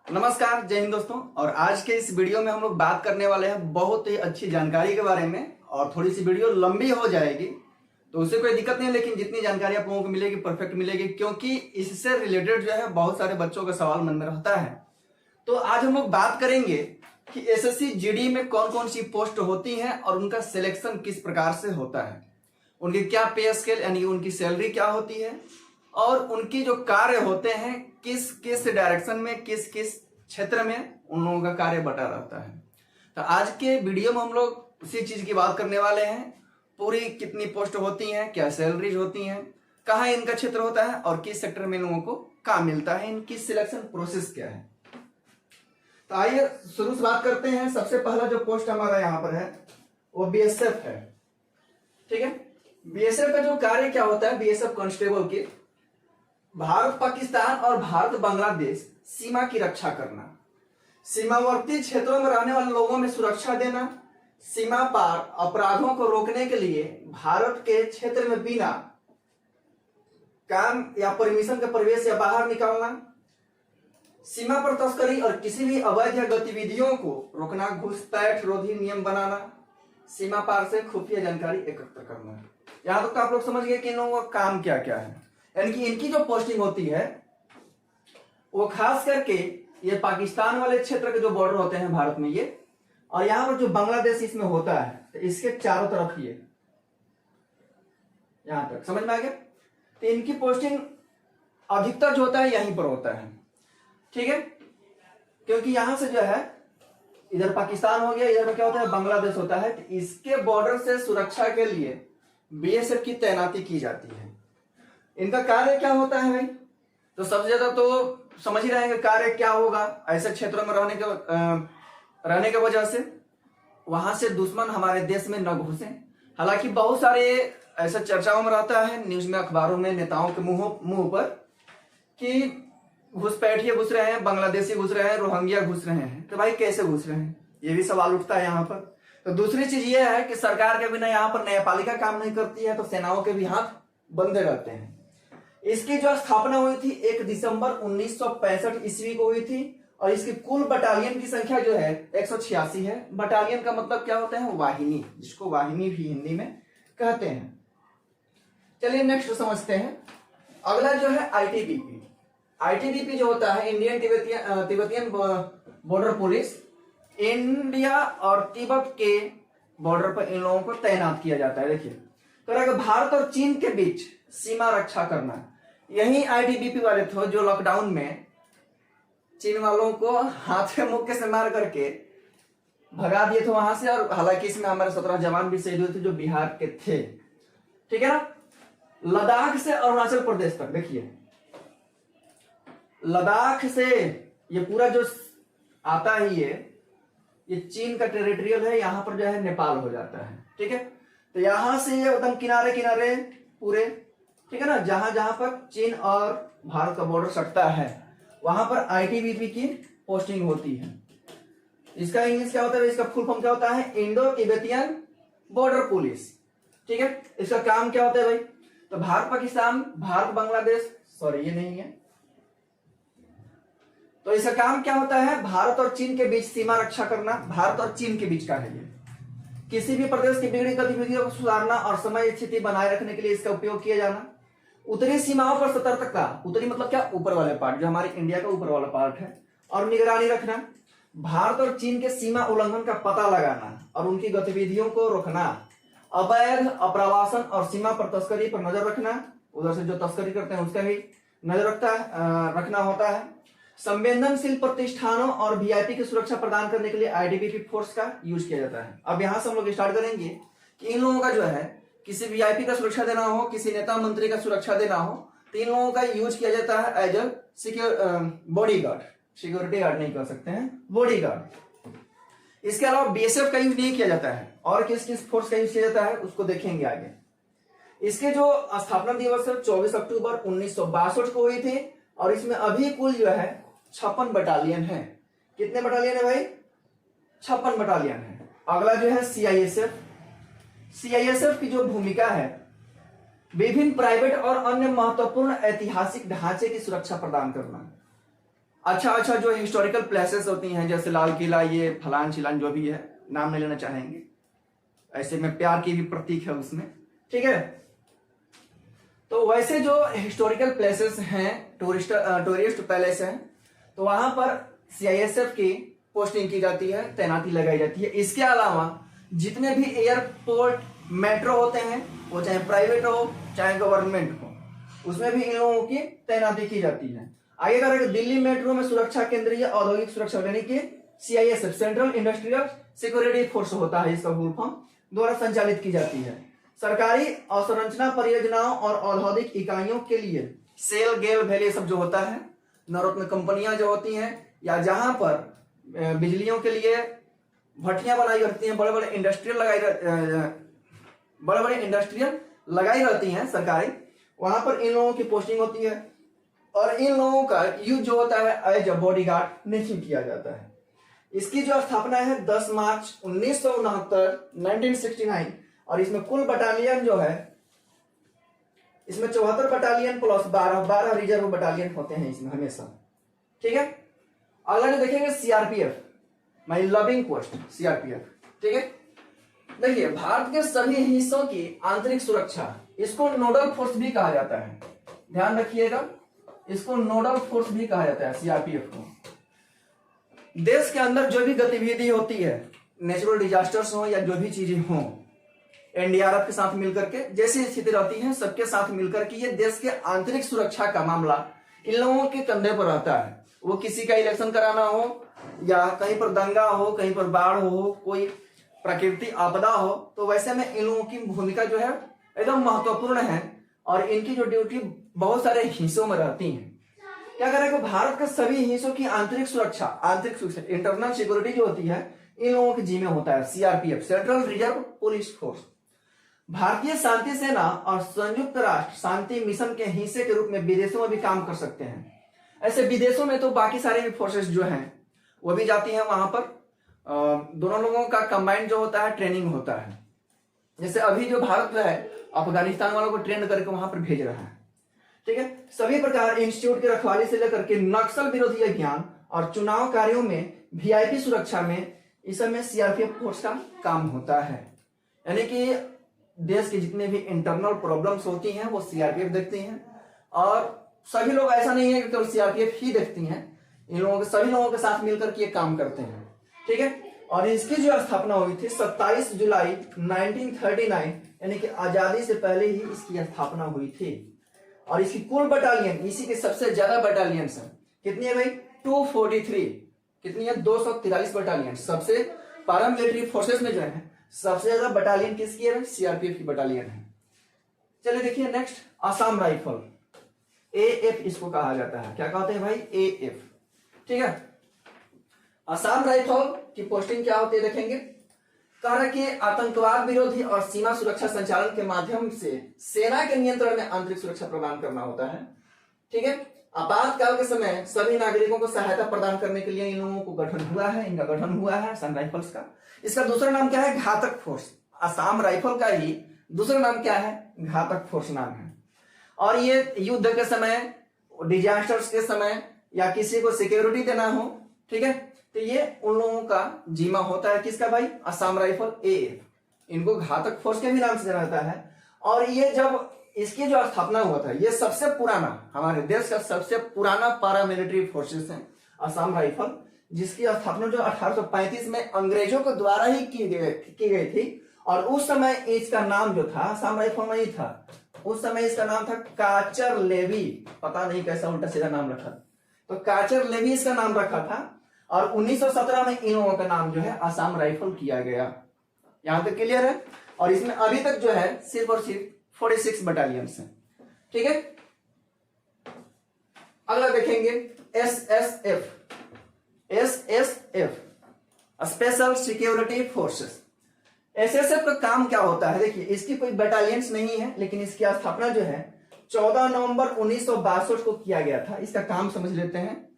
नमस्कार, जय हिंद दोस्तों। और आज के इस वीडियो में हम लोग बात करने वाले हैं बहुत ही अच्छी जानकारी के बारे में। और थोड़ी सी वीडियो लंबी हो जाएगी तो उससे कोई दिक्कत नहीं, लेकिन जितनी जानकारी आप लोगों को मिलेगी परफेक्ट मिलेगी, क्योंकि इससे रिलेटेड जो है बहुत सारे बच्चों का सवाल मन में रहता है। तो आज हम लोग बात करेंगे कि एसएससी जीडी में कौन कौन सी पोस्ट होती हैं और उनका सिलेक्शन किस प्रकार से होता है, उनकी क्या पे स्केल यानी उनकी सैलरी क्या होती है, और उनकी जो कार्य होते हैं किस किस डायरेक्शन में किस किस क्षेत्र में उन लोगों का कार्य बटा रहता है। तो आज के वीडियो में हम लोग उसी चीज की बात करने वाले हैं। पूरी कितनी पोस्ट होती हैं, क्या सैलरीज होती हैं, कहाँ इनका क्षेत्र होता है और किस सेक्टर में लोगों को काम मिलता है, इनकी सिलेक्शन प्रोसेस क्या है। तो आइए शुरू से बात करते हैं। सबसे पहला जो पोस्ट हमारा यहाँ पर है वो बीएसएफ है। ठीक है, बीएसएफ का जो कार्य क्या होता है, बीएसएफ कांस्टेबल के भारत पाकिस्तान और भारत बांग्लादेश सीमा की रक्षा करना, सीमावर्ती क्षेत्रों में रहने वाले लोगों में सुरक्षा देना, सीमा पार अपराधों को रोकने के लिए भारत के क्षेत्र में बिना काम या परमिशन के प्रवेश या बाहर निकालना, सीमा पर तस्करी और किसी भी अवैध गतिविधियों को रोकना, घुसपैठ रोधी नियम बनाना, सीमा पार से खुफिया जानकारी एकत्र करना। यहां तक आप लोग समझ गए कि इन लोगों का काम क्या क्या है। यानी कि इनकी जो पोस्टिंग होती है वो खास करके ये पाकिस्तान वाले क्षेत्र के जो बॉर्डर होते हैं भारत में ये, और यहाँ पर जो बांग्लादेश इसमें होता है तो इसके चारों तरफ ये यहां तक समझ में आ गया। तो इनकी पोस्टिंग अधिकतर जो होता है यहीं पर होता है। ठीक है, क्योंकि यहां से जो है इधर पाकिस्तान हो गया, इधर में क्या होता है बांग्लादेश होता है। तो इसके बॉर्डर से सुरक्षा के लिए बीएसएफ की तैनाती की जाती है। इनका कार्य क्या होता है भाई, तो सबसे ज्यादा तो समझ ही रहेंगे कार्य क्या होगा। ऐसे क्षेत्रों में रहने की वजह से वहां से दुश्मन हमारे देश में न घुसे। हालांकि बहुत सारे ऐसा चर्चाओं में रहता है, न्यूज में, अखबारों में, नेताओं के मुंह पर कि घुसपैठिए घुस रहे हैं, बांग्लादेशी घुस रहे हैं, रोहिंग्या घुस रहे हैं। तो भाई कैसे घुस रहे हैं, ये भी सवाल उठता है यहाँ पर। तो दूसरी चीज ये है कि सरकार के बिना यहाँ पर न्यायपालिका काम नहीं करती है, तो सेनाओं के भी हाथ बंधे रहते हैं। इसकी जो स्थापना हुई थी 1 दिसंबर 1965 ईस्वी को हुई थी, और इसकी कुल बटालियन की संख्या जो है 186 है। बटालियन का मतलब क्या होता है, वाहिनी, जिसको वाहिनी भी हिंदी में कहते हैं। चलिए नेक्स्ट समझते हैं। अगला जो है आईटीबीपी। आईटीबीपी जो होता है Indian Tibetan border police, India और तिब्बत के बॉर्डर पर इन लोगों को तैनात किया जाता है। देखिए, तो भारत और चीन के बीच सीमा रक्षा करना, यही आईटीबीपी वाले थे जो लॉकडाउन में चीन वालों को हाथ में मुक्के से मार करके भगा दिए थे वहां से। और हालांकि इसमें हमारे 17 जवान भी शहीद हुए थे जो बिहार के थे। ठीक है ना। लद्दाख से अरुणाचल प्रदेश तक, देखिए लद्दाख से ये पूरा जो आता है ये चीन का टेरिटोरियल है। यहां पर जो है नेपाल हो जाता है। ठीक है, तो यहां से ये एकदम किनारे किनारे पूरे, ठीक है ना, जहां जहां पर चीन और भारत का बॉर्डर सटता है वहां पर आईटीबीपी की पोस्टिंग होती है। इसका इंग्लिश क्या होता है, इसका फुल फॉर्म क्या होता है, इंडो तिब्बतियन बॉर्डर पुलिस। ठीक है, इसका काम क्या होता है भाई, तो भारत पाकिस्तान, भारत बांग्लादेश, सॉरी ये नहीं है, तो इसका काम क्या होता है, भारत और चीन के बीच सीमा रक्षा करना। भारत और चीन के बीच का है ये। किसी भी प्रदेश की बिगड़ी गतिविधियों को सुधारना और समय स्थिति बनाए रखने के लिए इसका उपयोग किया जाना। उत्तरी सीमाओं पर सतर्कता, उत्तरी मतलब क्या, ऊपर वाले पार्ट, जो हमारे इंडिया का ऊपर वाला पार्ट है, और निगरानी रखना। भारत और चीन के सीमा उल्लंघन का पता लगाना और उनकी गतिविधियों को रोकना। अवैध अप्रवासन और सीमा पर तस्करी पर नजर रखना, उधर से जो तस्करी करते हैं उसका भी नजर रखना होता है। संवेदनशील प्रतिष्ठानों और वीआईपी की सुरक्षा प्रदान करने के लिए आईटीबीपी फोर्स का यूज किया जाता है। अब यहां से हम लोग स्टार्ट करेंगे कि इन लोगों का जो है किसी वीआईपी का सुरक्षा देना हो, किसी नेता मंत्री का सुरक्षा देना हो, तो इन लोगों का यूज किया जाता है as a body guard. Security guard नहीं कह सकते हैं, बॉडी गार्ड। इसके अलावा बीएसएफ का यूज नहीं किया जाता है। और किस किस फोर्स का यूज किया जाता है उसको देखेंगे आगे। इसके जो स्थापना दिवस है 24 अक्टूबर 1962 को हुई थी, और इसमें अभी कुल जो है 56 बटालियन है। कितने बटालियन है भाई, 56 बटालियन है। अगला जो है सीआईएसएफ। सीआईएसएफ की जो भूमिका है विभिन्न प्राइवेट और अन्य महत्वपूर्ण ऐतिहासिक ढांचे की सुरक्षा प्रदान करना। अच्छा जो हिस्टोरिकल प्लेसेस होती हैं, जैसे लाल किला, ये फलान चिलान जो भी है, नाम नहीं लेना चाहेंगे, ऐसे में प्यार की भी प्रतीक है उसमें, ठीक है। तो वैसे जो हिस्टोरिकल प्लेसेस हैं, टूरिस्ट पैलेस हैं, तो वहां पर सीआईएसएफ की पोस्टिंग की जाती है, तैनाती लगाई जाती है। इसके अलावा जितने भी एयरपोर्ट मेट्रो होते हैं, वो चाहे प्राइवेट हो चाहे गवर्नमेंट हो, उसमें भी इन लोगों की तैनाती की जाती है। आगे करेंगे, दिल्ली मेट्रो में सुरक्षा केंद्रीय औद्योगिक सुरक्षा यानी कि CISF, central industrial security force होता है इसका फुल फॉर्म, द्वारा संचालित की जाती है। सरकारी अवसंरचना परियोजनाओं और औद्योगिक इकाइयों के लिए सेल, गेल, भेल सब जो होता है, नवरत्न कंपनियां जो होती हैं, या जहां पर बिजलियों के लिए भट्टियां बनाई रहती हैं, बड़े बड़े इंडस्ट्रियल लगाई रहती हैं सरकारी, वहां पर इन लोगों की पोस्टिंग होती है। और इन लोगों का यूज जो होता है एज अ बॉडीगार्ड नहीं किया जाता है। इसकी जो स्थापना है 10 मार्च 1969 और इसमें कुल बटालियन जो है, इसमें 74 बटालियन प्लस 12 रिजर्व बटालियन होते हैं इसमें हमेशा, ठीक है। अगला जो देखेंगे CRPF, my loving post, CRPF, ठीक है। देखिए, भारत के सभी हिस्सों की आंतरिक सुरक्षा, इसको नोडल फोर्स भी कहा जाता है, ध्यान रखिएगा, इसको नोडल फोर्स भी कहा जाता है सीआरपीएफ को। देश के अंदर जो भी गतिविधि होती है, नेचुरल डिजास्टर्स हो या जो भी चीजें हो, एनडीआरएफ के साथ मिलकर के जैसी स्थिति रहती है, सबके साथ मिलकर के ये देश के आंतरिक सुरक्षा का मामला इन लोगों के कंधे पर रहता है। वो किसी का इलेक्शन कराना हो, या कहीं पर दंगा हो, कहीं पर बाढ़ हो, कोई प्राकृतिक आपदा हो, तो वैसे में इन लोगों की भूमिका जो है एकदम महत्वपूर्ण है। और इनकी जो ड्यूटी बहुत सारे हिस्सों में रहती है। क्या करेगा, भारत के सभी हिस्सों की आंतरिक सुरक्षा इंटरनल सिक्योरिटी जो होती है, इन लोगों के जिम्मे होता है CRPF, central reserve police force. भारतीय शांति सेना और संयुक्त राष्ट्र शांति मिशन के हिस्से के रूप में विदेशों में भी काम कर सकते हैं। ऐसे विदेशों में तो बाकी सारे भी फोर्सेस जो हैं वो भी जाती हैं, वहां पर दोनों लोगों का कंबाइंड जो होता है ट्रेनिंग होता है। जैसे अभी जो भारत जो है अफगानिस्तान वालों को ट्रेन करके वहां पर भेज रहा है, ठीक है। सभी प्रकार इंस्टीट्यूट की रखवाली से लेकर के नक्सल विरोधी अभियान और चुनाव कार्यों में वीआईपी सुरक्षा में इस समय सीआरपीएफ फोर्स का काम होता है। यानी कि देश के जितने भी इंटरनल प्रॉब्लम्स होती हैं वो सीआरपीएफ देखती हैं। और सभी लोग, ऐसा नहीं है कि केवल सीआरपीएफ ही देखती हैं, इन लोगों के सभी लोगों के साथ मिलकर के ये काम करते हैं, ठीक है। और इसकी जो स्थापना हुई थी 27 जुलाई 1939, यानी कि आजादी से पहले ही इसकी स्थापना हुई थी। और इसकी कुल बटालियन, इसी के सबसे ज्यादा बटालियन है, कितनी है भाई, 243, कितनी है, 243 बटालियन। सबसे पारा मिलिट्री फोर्सेस में जो है सबसे ज्यादा बटालियन किसकी है, सीआरपीएफ की बटालियन है। चलिए देखिए नेक्स्ट, असम राइफल, एएफ इसको कहा जाता है। क्या कहते हैं भाई, एएफ, ठीक है। असम राइफल की पोस्टिंग क्या होती है देखेंगे। कह रहा कि आतंकवाद विरोधी और सीमा सुरक्षा संचालन के माध्यम से सेना के नियंत्रण में आंतरिक सुरक्षा प्रदान करना होता है, ठीक है। आपातकाल के समय सभी नागरिकों को सहायता प्रदान करने के लिए इन लोगों को गठन हुआ है, इनका गठन हुआ है असम राइफल्स का। इसका दूसरा नाम क्या है, घातक फोर्स। असम राइफल का ही दूसरा नाम क्या है, घातक फोर्स नाम है। और ये युद्ध के समय, डिजास्टर्स के समय, या किसी को सिक्योरिटी देना हो, ठीक है, तो ये उन लोगों का जिम्मा होता है, किसका भाई, असम राइफल, एएफ। इनको घातक फोर्स के भी नाम से जाना जाता है। और ये जब इसकी जो स्थापना हुआ था, ये सबसे पुराना, हमारे देश का सबसे पुराना पारामिलिट्री फोर्सेस है असम राइफल, जिसकी स्थापना जो 1835 में अंग्रेजों के द्वारा ही की गई थी। और उस समय इसका नाम जो था असम राइफल नहीं था, उस समय इसका नाम था काचर लेवी। पता नहीं कैसा उल्टा सीधा नाम रखा, तो काचर लेवी इसका नाम रखा था। और 1917 में इन लोगों का नाम जो है असम राइफल किया गया। यहां तक क्लियर है। और इसमें अभी तक जो है सिर्फ और सिर्फ 46 बटालियंस हैं, ठीक है। अगला देखेंगे SSF, SSF, special security forces. SSF का काम क्या होता है, देखिए इसकी कोई बटालियंस नहीं है, लेकिन इसकी स्थापना जो है 14 नवंबर 1962 को किया गया था। इसका काम समझ लेते हैं।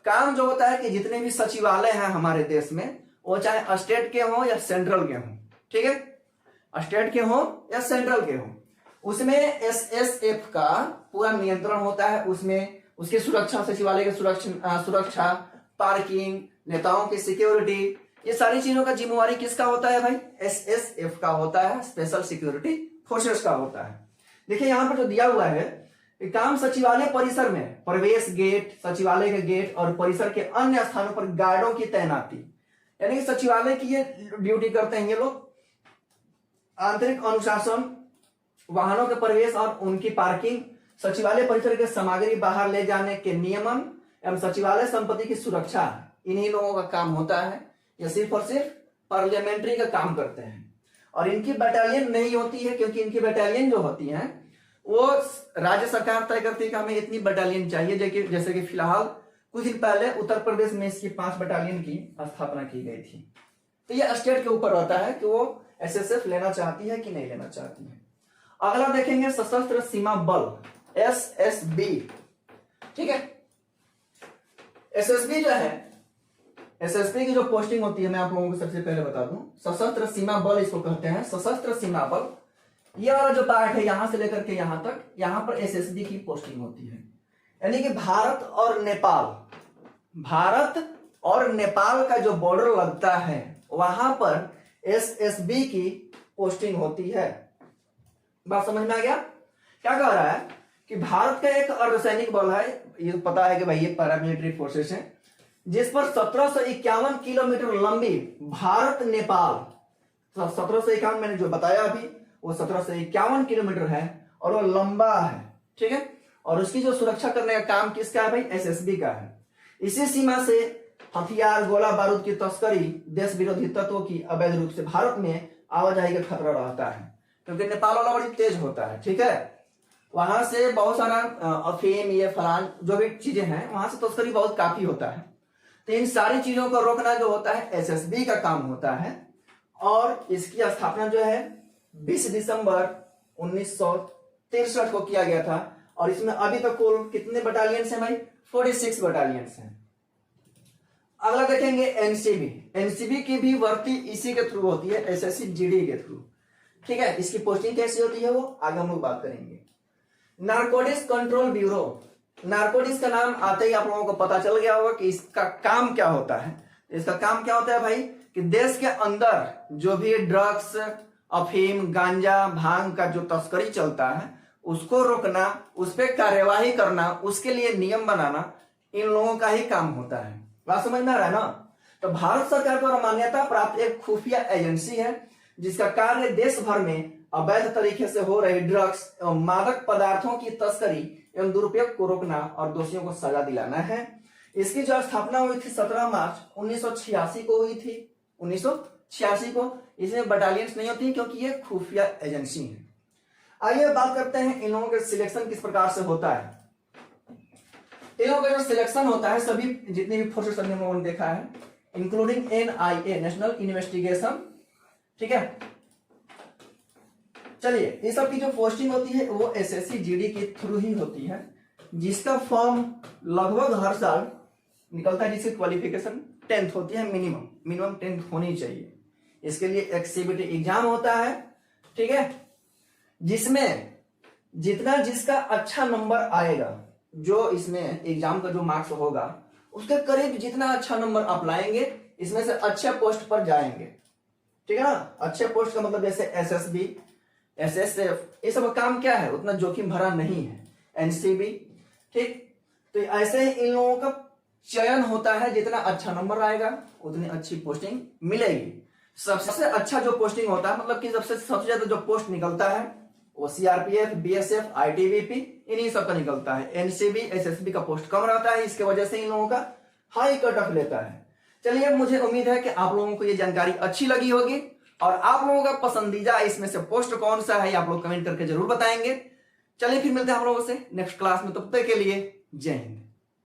काम जो होता है कि जितने भी सचिवालय हैं हमारे देश में, वो चाहे स्टेट के हों या सेंट्रल के हों, ठीक है, स्टेट के हों या सेंट्रल के हों, उसमें एसएसएफ का पूरा नियंत्रण होता है। उसमें उसकी सुरक्षा, सचिवालय की सुरक्षा, पार्किंग, नेताओं की सिक्योरिटी, ये सारी चीजों का जिम्मेवारी किसका होता है भाई? SSF का होता है, स्पेशल सिक्योरिटी फोर्सेस का होता है। देखिए यहाँ पर जो दिया हुआ है, काम सचिवालय परिसर में प्रवेश गेट, सचिवालय के गेट और परिसर के अन्य स्थानों पर गार्डों की तैनाती, यानी कि सचिवालय की ये ड्यूटी करते हैं ये लोग। आंतरिक अनुशासन, वाहनों के प्रवेश और उनकी पार्किंग, सचिवालय परिसर के सामग्री बाहर ले जाने के नियमन एवं सचिवालय संपत्ति की सुरक्षा, इन्हीं लोगों का काम होता है। ये सिर्फ और सिर्फ पार्लियामेंट्री का काम करते हैं। और इनकी बटालियन नहीं होती है, क्योंकि इनकी बटालियन जो होती है वो राज्य सरकार तय करती है कि हमें इतनी बटालियन चाहिए। जैसे कि फिलहाल कुछ दिन पहले उत्तर प्रदेश में इसकी 5 बटालियन की स्थापना की गई थी। तो ये स्टेट के ऊपर रहता है कि वो SSF लेना चाहती है कि नहीं लेना चाहती है। अगला देखेंगे सशस्त्र सीमा बल, SSB। ठीक है, SSB जो है, SSB की जो पोस्टिंग होती है मैं आप लोगों को सबसे पहले बता दूं, सशस्त्र सीमा बल इसको कहते हैं। सशस्त्र सीमा बल, ये वाला जो पार्ट है यहां से लेकर के यहां तक, यहां पर SSB की पोस्टिंग होती है। यानी कि भारत और नेपाल का जो बॉर्डर लगता है वहां पर SSB की पोस्टिंग होती है। बात समझ में आ गया? क्या कह रहा है कि भारत का एक अर्धसैनिक बल है, ये पता है कि भाई ये पैरामिलिट्री फोर्सेस है, जिस पर 1751 किलोमीटर लंबी भारत नेपाल, 1751 मैंने जो बताया अभी वो 1751 किलोमीटर है और वो लंबा है। ठीक है, और उसकी जो सुरक्षा करने का काम किसका है भाई? SSB का है। इसी सीमा से हथियार, गोला बारूद की तस्करी, देश विरोधी तत्वों की अवैध रूप से भारत में आवाजाही का खतरा रहता है, क्योंकि नेपाल वाला बड़ी तेज होता है। ठीक है, वहां से बहुत सारा अफीम, ये फलान जो भी चीजें हैं, वहां से तस्करी बहुत काफी होता है। तो इन सारी चीजों को रोकना जो होता है SSB का काम होता है। और इसकी स्थापना जो है 20 दिसंबर 1963 को किया गया था। और इसमें अभी तक कुल कितने बटालियंस हैं भाई? 46 बटालियंस हैं। अगला देखेंगे एनसीबी की भी भर्ती इसी के थ्रू होती है, SSC-GD के थ्रू। ठीक है, इसकी पोस्टिंग कैसी होती है वो आगे हम लोग बात करेंगे। नारकोटिक्स कंट्रोल ब्यूरो, नारकोटिक्स का नाम आते ही आप लोगों को पता चल गया होगा कि इसका काम क्या होता है। इसका काम क्या होता है भाई कि देश के अंदर जो भी ड्रग्स, अफीम, गांजा, भांग का जो तस्करी चलता है उसको रोकना, उस पर कार्यवाही करना, उसके लिए नियम बनाना इन लोगों का ही काम होता है। बात समझ में आ रहा है ना? तो भारत सरकार द्वारा मान्यता प्राप्त एक खुफिया एजेंसी है जिसका कार्य देश भर में अवैध तरीके से हो रही ड्रग्स एवं मादक पदार्थों की तस्करी एवं दुरुपयोग को रोकना और दोषियों को सजा दिलाना है। इसकी जो स्थापना हुई थी 17 मार्च 1986 को हुई थी। 1986 को। इसमें बटालियंस नहीं होती क्योंकि ये खुफिया एजेंसी है। आइए बात करते हैं इन लोगों के सिलेक्शन किस प्रकार से होता है। इन लोगों का जो सिलेक्शन होता है, सभी जितने भी फोर्सेस हम लोगों ने देखा है, इंक्लूडिंग NIA, नेशनल इन्वेस्टिगेशन। ठीक है, चलिए, ये सब की जो पोस्टिंग होती है वो SSC-GD के थ्रू ही होती है, जिसका फॉर्म लगभग हर साल निकलता है, जिसकी क्वालिफिकेशन 10th होती है, मिनिमम 10th होनी चाहिए। इसके लिए एक CBT एग्जाम होता है। ठीक है, जिसमें जिसका अच्छा नंबर आएगा, जो इसमें एग्जाम का जो मार्क्स होगा उसके करीब जितना अच्छा नंबर आप लाएंगे, इसमें से अच्छे पोस्ट पर जाएंगे। ठीक है ना? अच्छे पोस्ट का मतलब जैसे SSB, SSF, ये सब काम क्या है, उतना जोखिम भरा नहीं है। NCB, ठीक, तो ऐसे ही इन लोगों का चयन होता है, जितना अच्छा नंबर आएगा उतनी अच्छी पोस्टिंग मिलेगी। सबसे अच्छा जो पोस्टिंग होता है, मतलब कि सबसे ज्यादा जो पोस्ट निकलता है वो CRPF, BSF, ITBP, इन्हीं सब का निकलता है। NCB, SSB का पोस्ट कम रहता है, इसके वजह से इन लोगों का हाई कट ऑफ लेता है। चलिए, मुझे उम्मीद है कि आप लोगों को ये जानकारी अच्छी लगी होगी और आप लोगों का पसंदीदा इसमें से पोस्ट कौन सा है आप लोग कमेंट करके जरूर बताएंगे। चलिए, फिर मिलते हैं आप लोगों से नेक्स्ट क्लास में, तब तक के लिए जय हिंद।